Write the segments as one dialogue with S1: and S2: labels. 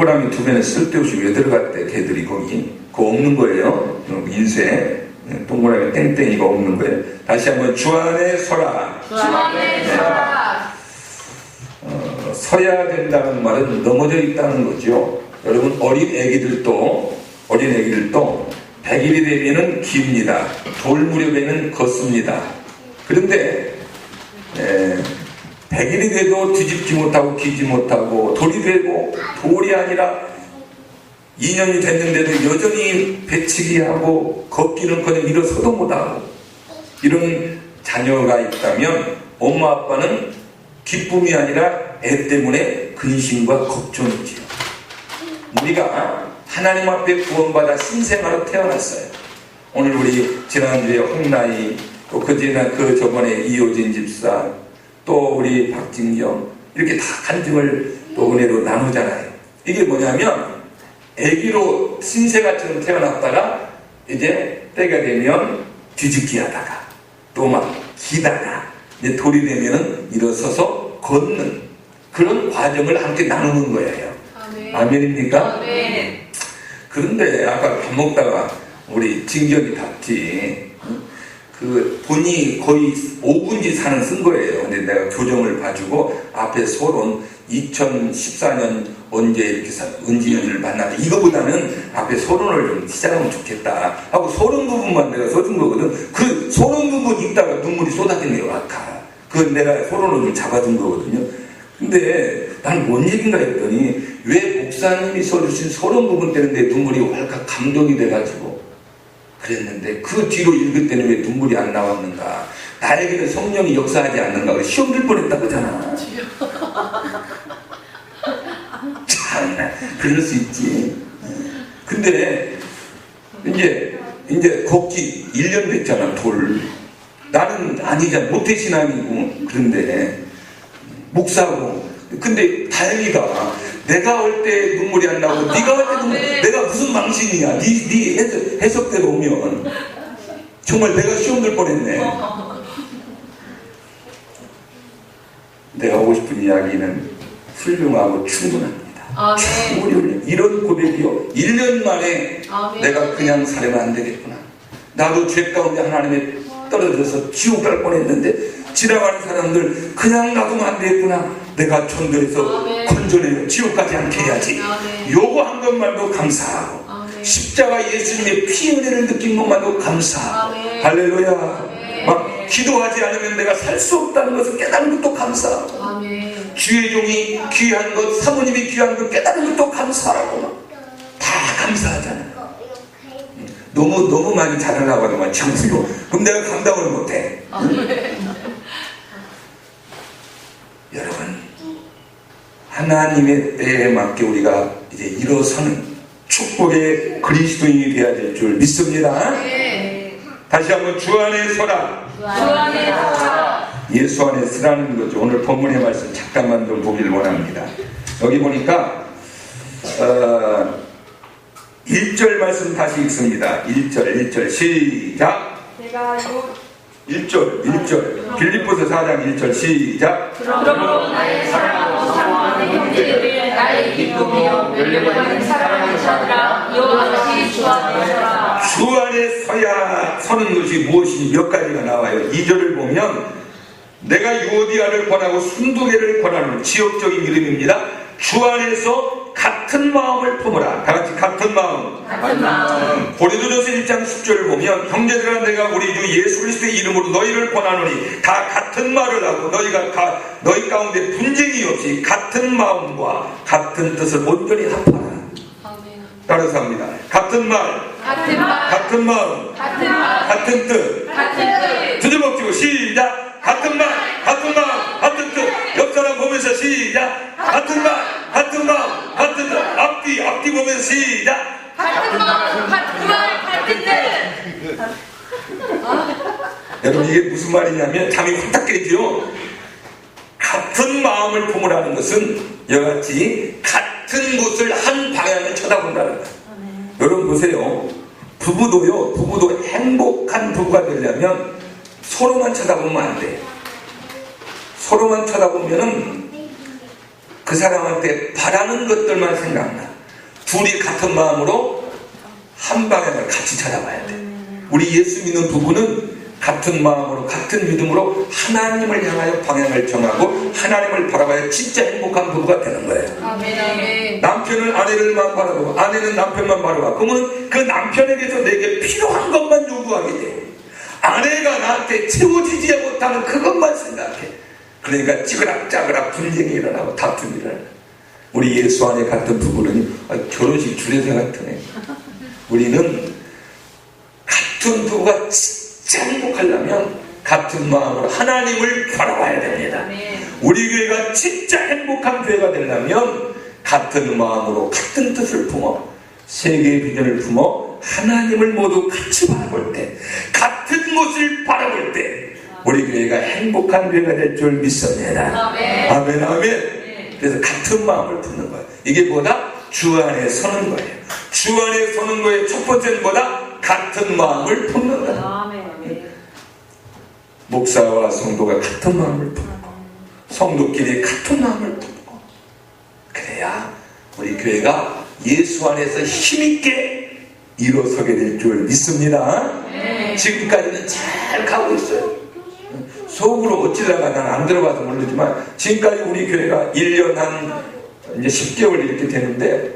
S1: 동그라미 두 개는 쓸데없이 왜 들어갔대? 걔들이 거기. 그거 없는 거예요. 인쇄. 동그라미 땡땡이가 없는 거예요. 다시 한번 주 안에 서라.
S2: 주 안에 서라.
S1: 서야 된다는 말은 넘어져 있다는 거죠. 여러분 어린 애기들도 100일이 되면은 깁니다. 돌 무렵에는 걷습니다. 그런데 100일이 돼도 뒤집지 못하고 기지 못하고 돌이 되고 돌이 아니라 2년이 됐는데도 여전히 배치기하고 걷기는커녕 일어서도 못하고 이런 자녀가 있다면 엄마 아빠는 기쁨이 아니라 애 때문에 근심과 걱정이지요. 우리가 하나님 앞에 구원받아 신생아로 태어났어요. 오늘 우리 지난주에 홍나이 또 그 저번에 이효진 집사 또 우리 박진경 이렇게 다 간증을 또 은혜로 나누잖아요. 이게 뭐냐면 아기로 신생아처럼 태어났다가 이제 때가 되면 뒤집기 하다가 또 막 기다가 이제 돌이 되면은 일어서서 걷는 그런 과정을 함께 나누는 거예요.
S2: 아멘.
S1: 아멘입니까?
S2: 아멘.
S1: 그런데 아까 밥 먹다가 우리 진경이 답지 그 본이 거의 5분지 사는 쓴 거예요. 근데 내가 교정을 봐주고 앞에 서론 2014년 언제 이렇게 은지연을 만나서 이거보다는 앞에 서론을 좀 시작하면 좋겠다 하고 서론 부분만 내가 써준 거거든. 그 서론 부분 읽다가 눈물이 쏟아지네요. 아까 그 내가 서론을 좀 잡아준 거거든요. 근데 난 뭔 얘기인가 했더니 왜 목사님이 써주신 서론 부분 때문에 눈물이 왈칵 감동이 돼가지고 그랬는데 그 뒤로 읽을 때는 왜 눈물이 안 나왔는가? 나에게는 성령이 역사하지 않는가? 시험 들 뻔했다고 하잖아. 참나 그럴 수 있지. 근데 이제 걷기 1년 됐잖아. 돌 나는 아니잖아. 모태신앙이고 그런데 목사고 근데 다행이다. 내가 올 때 눈물이 안 나고 네가 올 때 눈물 내가 무슨 망신이야. 네 해석대로 오면 정말 내가 시험 들 뻔했네. 내가 하고 싶은 이야기는 훌륭하고 충분합니다. 충분히 이런 고백이요 1년 만에
S2: 아멘.
S1: 내가 그냥 살면 안 되겠구나. 나도 죄 가운데 하나님의 떨어져서 지옥 갈 뻔했는데 지나가는 사람들 그냥 놔두면 안 되겠구나. 내가 전도해서 건져내요. 지옥까지 않게 해야지. 요거 한 것만도 감사하고
S2: 아멘.
S1: 십자가 예수님의 피 은혜를 느낀 것만도 감사하고
S2: 아멘.
S1: 할렐루야.
S2: 아멘.
S1: 막 기도하지 않으면 내가 살 수 없다는 것을 깨달은 것도 감사하고
S2: 아멘.
S1: 주의 종이 귀한 것 사모님이 귀한 것 깨달은 것도 감사하고 다 감사하잖아요. 너무 많이 자랑하고 하더만 장수요. 그럼 내가 감당을 못해. 여러분 하나님의 때에 맞게 우리가 이제 일어서는 축복의 그리스도인이 되어야 될 줄 믿습니다. 다시 한번 주 안에 서라.
S2: 주 안에 서라.
S1: 예수 안에 서라는 거죠. 오늘 본문의 말씀 잠깐만 좀 보기를 원합니다. 여기 보니까 1절 말씀 다시 읽습니다. 1절 시작.
S2: 내가
S1: 1절 빌립보서 4장 1절 시작.
S2: 그러므로 나의 사랑하고 사랑하는 형제들을 나의 기쁨이요 멸려버린 사랑하는 자들아 이와 같이 주 안에 서라.
S1: 주 안에 서야 서는 것이 무엇인지 몇 가지가 나와요. 2절을 보면 내가 유오디아를 권하고 순두개를 권하는 지역적인 이름입니다. 주 안에서 같은 마음을 품으라. 다같이 같은 마음. 고린도전서 1장 10절을 보면 형제들아 내가 우리 주 예수 그리스도의 이름으로 너희를 권하노니 다 같은 말을 하고 너희 가운데 분쟁이 없이 같은 마음과 같은 뜻을 온전히 합하라. 따라서 합니다. 같은 말, 같은 마음, 같은 뜻. 두 줄 먹지고 시작. 같은 말, 같은 마음, 같은 뜻. 옆 사람 보면서 시작. 같은 말, 같은 마음, 같은 뜻. 앞뒤 보면서 시작.
S2: 같은 마음, 같은 뜻.
S1: 여러분 이게 무슨 말이냐면 잠이 확 깨지요. 같은 마음을 품으라는 것은 여같이 같은 곳을 한 방향을 쳐다본다는 거예요. 여러분 보세요. 부부도 행복한 부부가 되려면 서로만 쳐다보면 안 돼요. 서로만 쳐다보면은 그 사람한테 바라는 것들만 생각나. 둘이 같은 마음으로 한 방향을 같이 찾아가야 돼. 우리 예수 믿는 부부는 같은 마음으로 같은 믿음으로 하나님을 향하여 방향을 정하고 하나님을 바라봐야 진짜 행복한 부부가 되는 거예요.
S2: 아멘.
S1: 남편은 아내를만 바라보고 아내는 남편만 바라봐. 그러면 그 남편에게서 내게 필요한 것만 요구하게 돼. 아내가 나한테 채워지지 못하는 그것만 생각해. 그러니까 찌그락짜그락 분쟁이 일어나고 다툼이 일어나고. 우리 예수 안에 같은 부부는 결혼식 주례사 같으네. 우리는 같은 부부가 진짜 행복하려면 같은 마음으로 하나님을 바라봐야 됩니다. 우리 교회가 진짜 행복한 교회가 되려면 같은 마음으로 같은 뜻을 품어 세계의 비전을 품어 하나님을 모두 같이 바라볼 때, 같은 곳을 바라볼 때 우리 교회가 행복한 교회가 될 줄 믿습니다.
S2: 아멘.
S1: 아멘, 아멘. 그래서 같은 마음을 품는 거예요. 이게 뭐다? 주 안에 서는 거예요. 주 안에 서는 거의 첫 번째는 뭐다? 같은 마음을 품는 거예요.
S2: 아멘.
S1: 목사와 성도가 같은 마음을 품고 성도끼리 같은 마음을 품고 그래야 우리 교회가 예수 안에서 힘있게 일어서게 될 줄 믿습니다. 지금까지는 잘 가고 있어요. 속으로 어찌다가 난 안 들어가서 모르지만 지금까지 우리 교회가 1년 한 이제 10개월 이렇게 되는데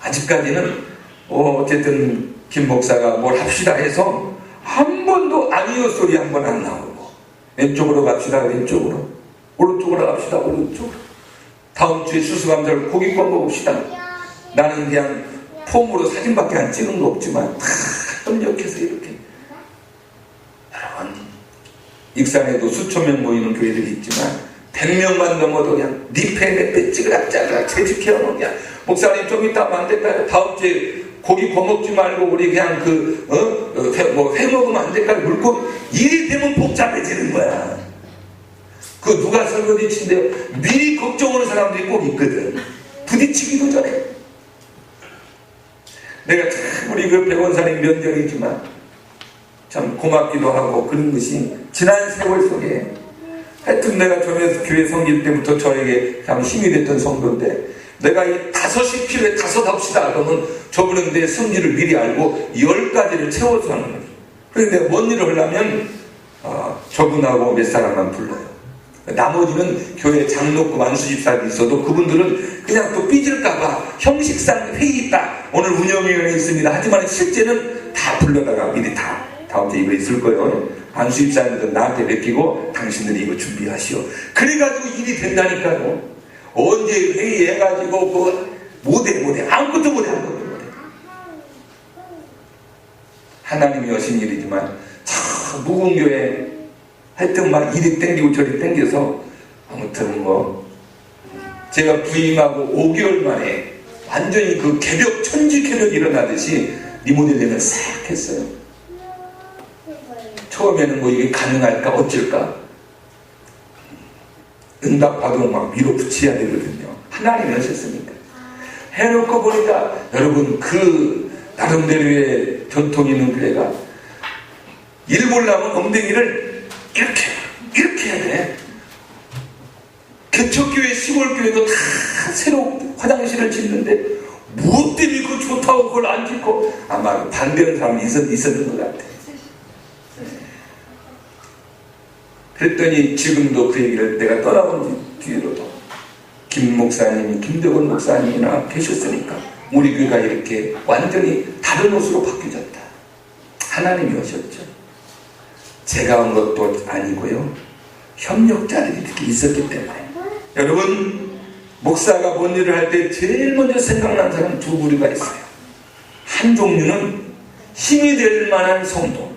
S1: 아직까지는 어쨌든 김 목사가 뭘 합시다 해서 한 번도 아니요 소리 한 번 안 나오고 왼쪽으로 갑시다 왼쪽으로 오른쪽으로 갑시다 오른쪽으로 다음 주에 수수감사를 고기 구워 먹읍시다. 나는 그냥 폼으로 사진밖에 안 찍은 거 없지만 다 협력해서 이렇게 여러분 익산에도 수천 명 모이는 교회들이 있지만 100명만 넘어도 그냥 니페 내페 찌그락짜그락 재직해오는 그냥 목사님 좀 이따 하면 안 될까요? 다음 주에 고기 거먹지 말고 우리 그냥 회 먹으면 안 될까요? 물고 일이 되면 복잡해지는 거야. 그 누가 설거지 친대요? 미리 걱정하는 사람들이 꼭 있거든. 부딪히기도 전에. 내가 참 우리 그 백원사님 면전이지만 참 고맙기도 하고 그런 것이 지난 세월 속에 하여튼 내가 교회 섬길 때부터 저에게 참 힘이 됐던 성도인데 내가 이 5이 필요해 5 합시다 그러면 저분은 내 성질을 미리 알고 10가지를 채워서 하는 거예요. 그래서 내가 뭔 일을 하려면 저분하고 몇 사람만 불러요. 나머지는 교회 장로급 안수집사들이 있어도 그분들은 그냥 또 삐질까봐 형식상 회의 있다 오늘 운영위원회 있습니다 하지만 실제는 다 불러다가 미리 다 다음 주에 이거 있을 거예요. 안수집사님들은 나한테 맡기고 당신들이 이거 준비하시오. 그래가지고 일이 된다니까요. 언제 회의해가지고 못해 아무것도 못해 하나님이 하신 일이지만 참 무공교회 하여튼 막 이리 땡기고 저리 땡겨서 아무튼 제가 부임하고 5개월 만에 완전히 그 개벽 천지 개벽이 일어나듯이 리모델링을 싹 했어요. 처음에는 이게 가능할까 어쩔까 응답받으면 막 밀어붙여야 되거든요. 하나님이 하셨으니까. 해놓고 보니까 여러분 그 나름대로의 전통이 있는 교회가 일 보려면 엉덩이를 이렇게 해야 돼. 개척교회 시골교회도 다 새로 화장실을 짓는데 무엇 때문에 그거 좋다고 그걸 안 짓고 아마 반대하는 사람이 있었는 것 같아. 그랬더니 지금도 그 얘기를 내가 떠나온 뒤로도 김 목사님, 김대건 목사님이나 계셨으니까 우리 교회가 이렇게 완전히 다른 옷으로 바뀌어졌다. 하나님이 오셨죠. 제가 온 것도 아니고요. 협력자들이 이렇게 있었기 때문에 여러분 목사가 뭔 일을 할 때 제일 먼저 생각나는 사람 두 부류가 있어요. 한 종류는 힘이 될 만한 성도,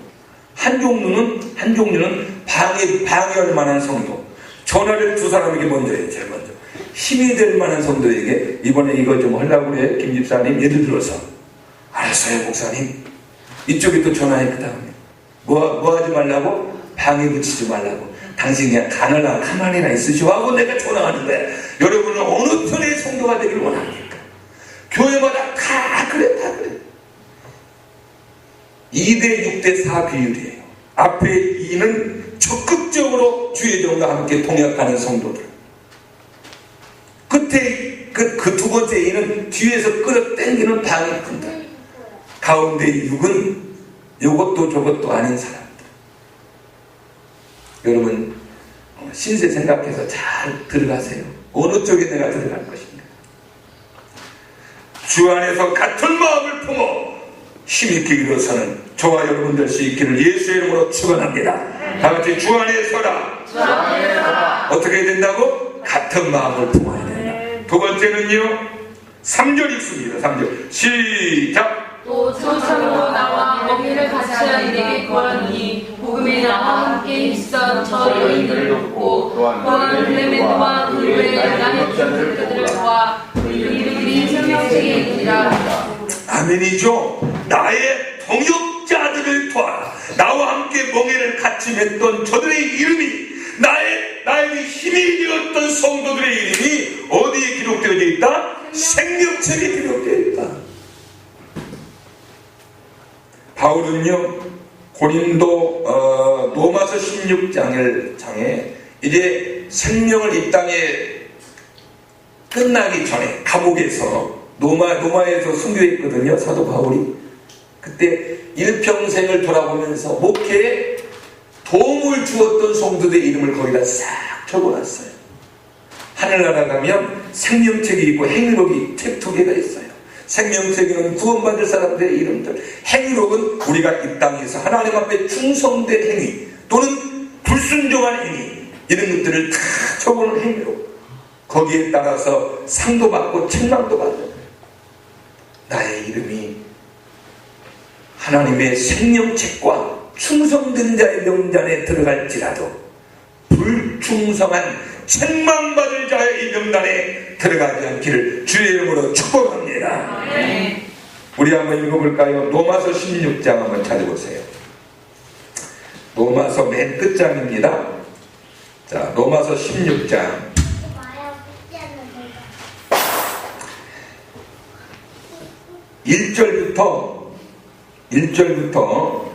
S1: 한 종류는 방해할 만한 성도. 전화를 두 사람에게 먼저 해요. 제일 먼저 힘이 될 만한 성도에게 이번에 이거 좀 하려고 그래 김 집사님. 예를 들어서 알았어요 목사님. 이쪽에 또 전화해. 그 다음에 뭐 하지 말라고? 방해 붙이지 말라고. 당신 그냥 가만히나 있으시오 하고 내가 전화하는 거야. 여러분은 어느 편의 성도가 되길 원합니까? 교회마다 다 그래. 2대 6대 4 비율이에요. 앞에 2는 적극적으로 주의 종과 함께 동역하는 성도들. 그 끝에 그 두 번째 A는 뒤에서 끌어당기는 방이 큰다. 가운데 6은 요것도 저것도 아닌 사람들. 여러분 신세 생각해서 잘 들어가세요. 어느 쪽에 내가 들어갈 것인가. 주 안에서 같은 마음을 품어 힘있게 일어서는 저와 여러분 될 수 있기를 예수의 이름으로 축원합니다. 다같이 주 안에 서라.
S2: 주 안에 서라.
S1: 어떻게 해야 된다고? 같은 마음을 품어야 된다. 두 번째는요 3절 읽습니다. 3절 시작.
S2: 또 조상으로 나와 먹이를 같이 한 내게 구하니 복음에 나와 함께 있어 저 여인들을 돕고 또한 클레멘트와 그 외에 나의 친구들을 도와 그들이 생명책에 있느니라.
S1: 아멘이죠. 나의 동역자들을 도와라. 나와 함께 멍에를 같이 맺던 저들의 이름이 나에게 힘이 되었던 성도들의 이름이 어디에 기록되어 있다? 생명책에 기록되어 있다. 바울은요 고린도 로마서 16장에 이제 생명을 이 땅에 끝나기 전에 감옥에서 로마에서 순교했거든요. 사도 바울이 그때 일평생을 돌아보면서 목회에 도움을 주었던 성도들의 이름을 거기다 싹 적어놨어요. 하늘나라 가면 생명책이 있고 행록이 책 2개가 있어요. 생명책에는 구원받을 사람들의 이름들, 행록은 우리가 이 땅에서 하나님 앞에 충성된 행위 또는 불순종한 행위 이런 것들을 다 적어놓은 행록, 거기에 따라서 상도 받고 책망도 받는 거예요. 나의 이름이 하나님의 생명책과 충성된 자의 명단에 들어갈지라도 불충성한 책망받을 자의 이 명단에 들어가지 않기를 주의 이름으로 축복합니다.
S2: 네.
S1: 우리 한번 읽어볼까요? 로마서 16장 한번 찾아보세요. 로마서 맨 끝장입니다. 자, 로마서 16장 1절부터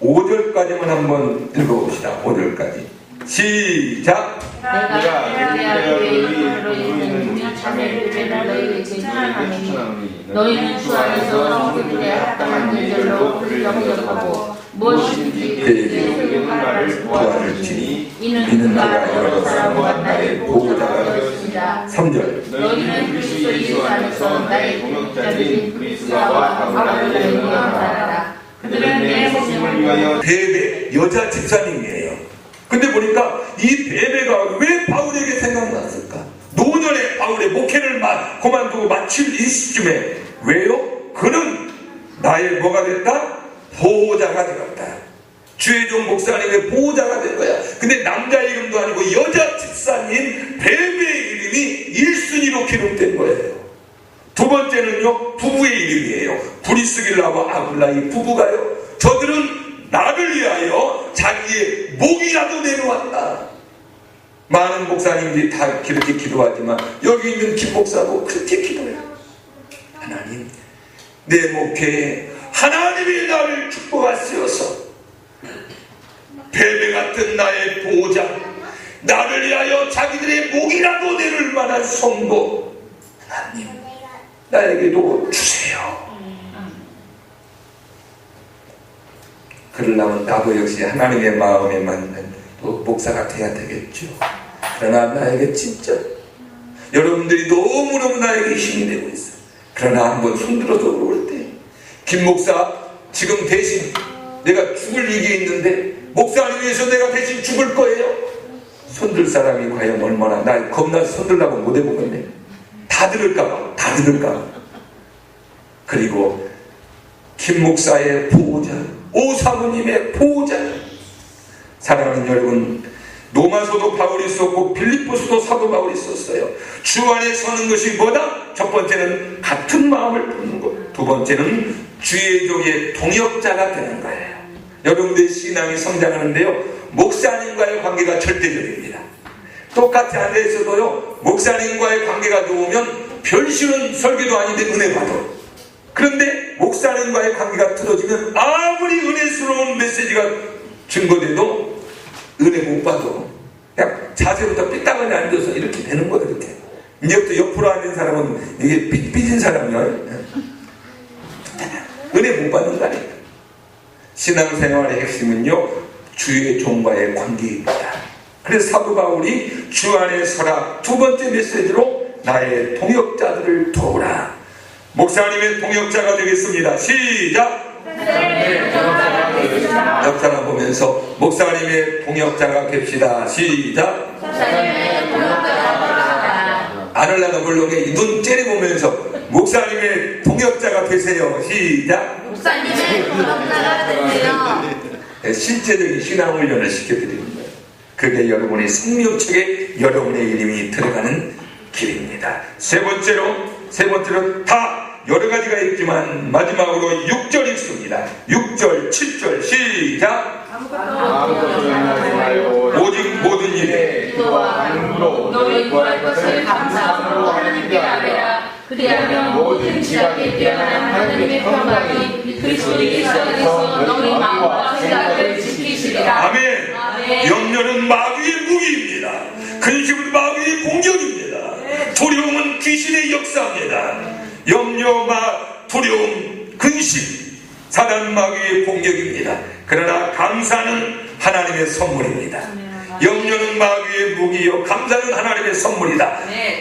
S1: 5절까지만 한번 읽어봅시다. 5절까지 시작.
S2: 내가 너희로 있는 자매를 너희에게 칭찬하노니 너희는 주 안에서 성도들의 합당한 일들로 그를 영접하고 무엇이든지 그에게 말을 도와줄지니 이는 그가 여러 사람과 나의 보호자가 되었습니다.
S1: 3절
S2: 너희는 그리스도 예수 안에서 나의 동역자들인 그리스도와 아브라함을 영접하라. 그들은 내 목숨을 위하여
S1: 베베 여자 집사님이에요. 근데 보니까 이 베베가 왜 바울에게 생각났을까? 노년에 바울의 목회를 그만두고 마칠 이 시점에 왜요? 그는 나의 뭐가 됐다? 보호자가 되었다. 주의종 목사님의 보호자가 된 거야. 근데 남자 이름도 아니고 여자 집사님 베베의 이름이 1순위로 기록된 거예요. 두 번째는요 부부의 이름이에요. 브리스길라와 아굴라의 부부가요 저들은 나를 위하여 자기의 목이라도 내놓았다. 많은 목사님들이 다 그렇게 기도하지만 여기 있는 김 목사도 그렇게 기도해요. 하나님 내 목회에 하나님이 나를 축복하시어서 베베 같은 나의 보호자 나를 위하여 자기들의 목이라도 내릴 만한 성도 하나님 나에게도 주세요. 그러려면 나도 역시 하나님의 마음에 맞는 또 목사가 돼야 되겠죠. 그러나 나에게 진짜 여러분들이 너무너무 나에게 힘이 되고 있어요. 그러나 한번 손들어서 올 때 김 목사 지금 대신 내가 죽을 일이 있는데 목사님 위해서 내가 대신 죽을 거예요. 손들 사람이 과연 얼마나 나 겁나서 손들라고 못 해보겠네. 다 들을까봐 그리고 김 목사의 보호자 오사모님의 보호자. 사랑하는 여러분 로마서도 바울이 썼고 빌립보서도 사도 바울이 썼어요. 주 안에 서는 것이 뭐다? 첫 번째는 같은 마음을 품는 것, 두 번째는 주의 종의 동역자가 되는 거예요. 여러분들의 신앙이 성장하는데요 목사님과의 관계가 절대적입니다. 똑같이 앉아있어도요 목사님과의 관계가 좋으면 별쉬운 설교도 아닌데 은혜 받아. 그런데 목사님과의 관계가 틀어지면 아무리 은혜스러운 메시지가 증거돼도 은혜 못 받아. 그냥 자세부터 삐딱하게 앉아서 이렇게 되는 거예요. 이렇게 이제부터 옆으로 앉은 사람은 이게 삐진 사람이야. 은혜 못 받는 거 아닙니까? 신앙생활의 핵심은요, 주의 종과의 관계입니다. 그래서 사도 바울이 주 안에 서라 두 번째 메시지로 나의 동역자들을 도우라. 목사님의 동역자가 되겠습니다. 시작! 옆 사람 보면서 목사님의 동역자가 됩시다. 시작! 안 하려면 물론에 눈 째려보면서 목사님의 동역자가 되세요. 시작!
S2: 목사님의 동역자가 되세요.
S1: 실제적인 신앙 훈련을 시켜드리는 거예요. 그게 여러분의 생명책에 여러분의 이름이 들어가는 길입니다. 세 번째로 다 여러 가지가 있지만 마지막으로 6절 읽습니다. 6절, 7절 시작!
S2: 아무것도 염려하지 말고
S1: 오직 모든 일에
S2: 기도와 간구로 너희 구할 것을 감사함으로 하나님께 아뢰라. 그리하면 모든 지각에 뛰어난 하나님의 평강이 그리스도 예수에서 너희 마음과 생각을 지키시리라.
S1: 아멘. 염려는 마귀의 무기입니다. 근심은 마귀의 공격입니다. 두려움은 귀신의 역사입니다. 염려, 두려움, 근심, 사단 마귀의 공격입니다. 그러나 감사는 하나님의 선물입니다. 염려는 마귀의 무기요, 감사는 하나님의 선물이다.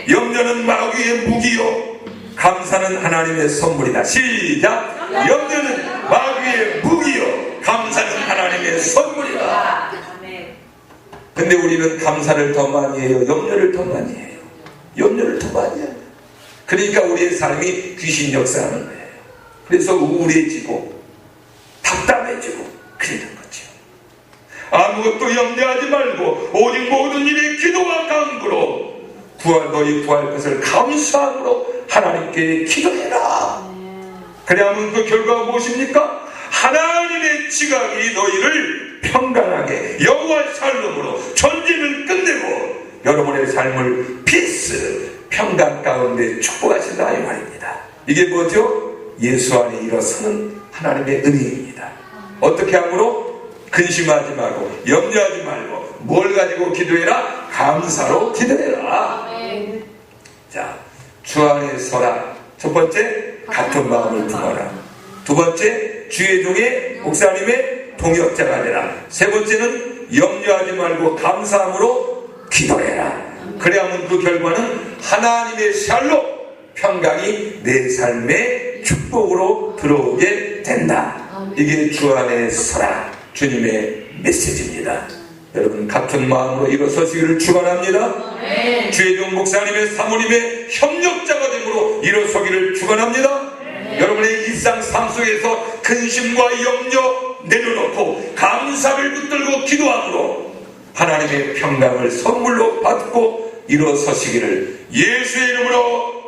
S1: 염려는 마귀의 무기요, 감사는 하나님의 선물이다. 시작! 염려는 마귀의 무기요, 감사는 하나님의 선물이다. 근데 우리는 감사를 더 많이 해요, 염려를 더 많이 해요. 염려를 더 많이 해요. 그러니까 우리의 삶이 귀신 역사하는 거예요. 그래서 우울해지고 답답해지고 그러는 거죠. 아무것도 염려하지 말고 오직 모든 일에 기도와 간구로 너희 구할 것을 감사함으로 하나님께 기도해라. 그래야만 그 결과가 무엇입니까? 하나님의 지각이 너희를 평강하게 여호와의 샬롬으로 전쟁을 끝내고 여러분의 삶을 피스 평강 가운데 축복하신다 이 말입니다. 이게 뭐죠? 예수 안에 일어서는 하나님의 은혜입니다. 어떻게 함으로? 근심하지 말고 염려하지 말고 뭘 가지고 기도해라? 감사로 기도해라. 자, 주 안에 서라. 첫 번째, 같은 마음을 품어라. 두 번째, 주의 종의 목사님의 동역자가 되라. 세 번째는 염려하지 말고 감사함으로 기도해라. 그래야만 그 결과는 하나님의 샬롬 평강이 내 삶의 축복으로 들어오게 된다. 이게 주 안에 서라 주님의 메시지입니다. 여러분 같은 마음으로 일어서시기를 축원합니다. 주의 종 목사님의 사모님의 협력자가 되므로 일어서기를 축원합니다. 여러분의 일상 삶 속에서 근심과 염려 내려놓고 감사를 붙들고 기도함으로 하나님의 평강을 선물로 받고 일어서시기를 예수의 이름으로